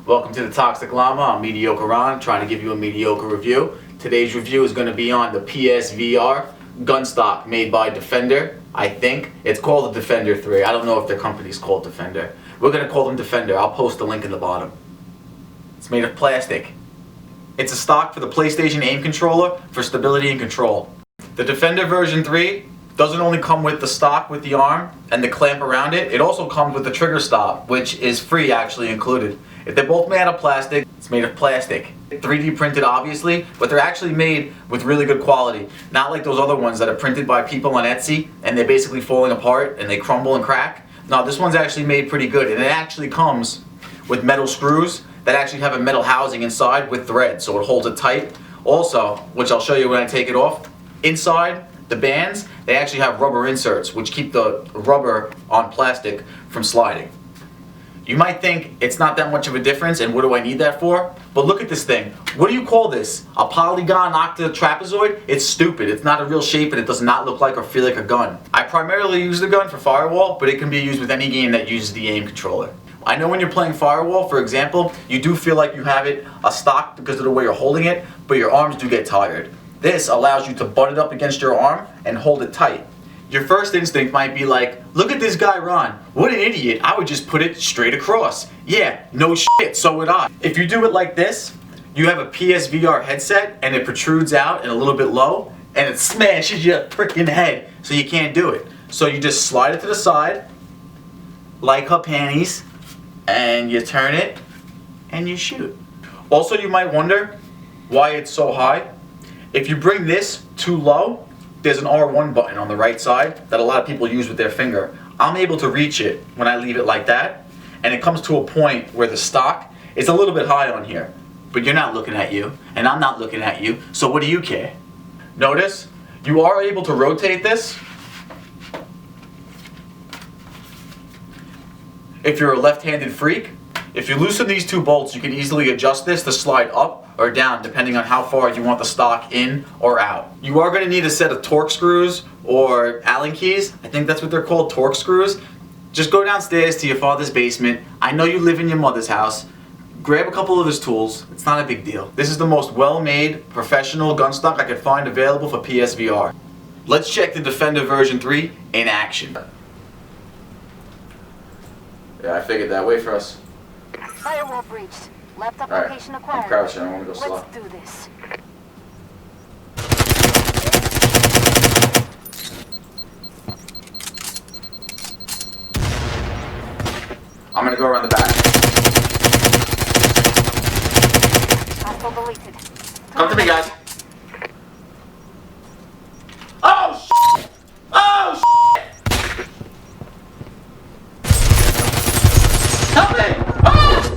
Welcome to the Toxic Llama. I'm Mediocre Ron, trying to give you a mediocre review. Today's review is going to be on the Psvr gun stock made by Defender. I think it's called the Defender 3. I don't know if their company's called Defender. We're going to call them Defender. I'll post the link in the bottom. It's made of plastic. It's a stock for the PlayStation aim controller for stability and control. The Defender version 3 doesn't only come with the stock with the arm and the clamp around it, it also comes with the trigger stop, which is free actually included. If they're both made out of plastic, it's made of plastic. 3D printed obviously, but they're actually made with really good quality. Not like those other ones that are printed by people on Etsy and they're basically falling apart and they crumble and crack. No, this one's actually made pretty good, and it actually comes with metal screws that actually have a metal housing inside with thread, so it holds it tight. Also, which I'll show you when I take it off, inside the bands, they actually have rubber inserts which keep the rubber on plastic from sliding. You might think it's not that much of a difference and what do I need that for? But look at this thing. What do you call this? A polygon octa trapezoid? It's stupid. It's not a real shape and it does not look like or feel like a gun. I primarily use the gun for Firewall, but it can be used with any game that uses the aim controller. I know when you're playing Firewall, for example, you do feel like you have it a stock because of the way you're holding it, but your arms do get tired. This allows you to butt it up against your arm and hold it tight. Your first instinct might be like, look at this guy Ron, what an idiot, I would just put it straight across. Yeah, no shit, so would I. If you do it like this, you have a PSVR headset and it protrudes out and a little bit low and it smashes your freaking head, so you can't do it. So you just slide it to the side, like her panties, and you turn it and you shoot. Also, you might wonder why it's so high. If you bring this too low, there's an R1 button on the right side that a lot of people use with their finger. I'm able to reach it when I leave it like that, and it comes to a point where the stock is a little bit high on here. But you're not looking at you, and I'm not looking at you, so what do you care? Notice, you are able to rotate this. If you're a left-handed freak, if you loosen these two bolts, you can easily adjust this to slide up or down depending on how far you want the stock in or out. You are going to need a set of Torx screws or Allen keys. I think that's what they're called, Torx screws. Just go downstairs to your father's basement. I know you live in your mother's house. Grab a couple of his tools. It's not a big deal. This is the most well-made professional gun stock I could find available for PSVR. Let's check the Defender version 3 in action. Yeah, I figured that. Wait for us. Firewall breached. Laptop All right. location acquired. I'm crouching. I want to go slow. Let's do this. I'm going to go around the back. Hostile deleted. Come to me, guys. Oh, shit! Oh, shit! Help me! Oh!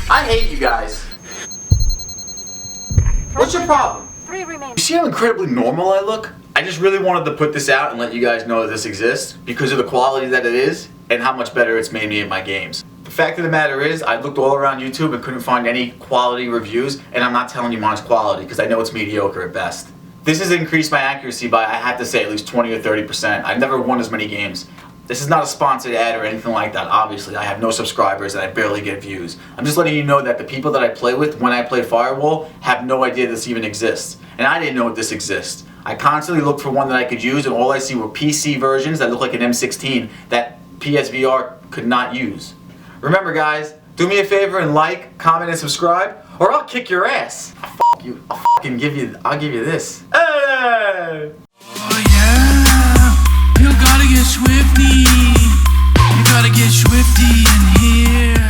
I hate you guys. What's your problem? 3 remain. You see how incredibly normal I look? I just really wanted to put this out and let you guys know that this exists because of the quality that it is and how much better it's made me in my games. The fact of the matter is, I looked all around YouTube and couldn't find any quality reviews, and I'm not telling you mine's quality because I know it's mediocre at best. This has increased my accuracy by, I have to say, at least 20 or 30%. I've never won as many games. This is not a sponsored ad or anything like that. Obviously, I have no subscribers and I barely get views. I'm just letting you know that the people that I play with when I play Firewall have no idea this even exists. And I didn't know this exists. I constantly looked for one that I could use, and all I see were PC versions that look like an M16 that PSVR could not use. Remember, guys, do me a favor and like, comment, and subscribe, or I'll kick your ass. I'll you. I'll give you this. Hey! Oh yeah, you gotta get Schwifty. You gotta get Schwifty in here.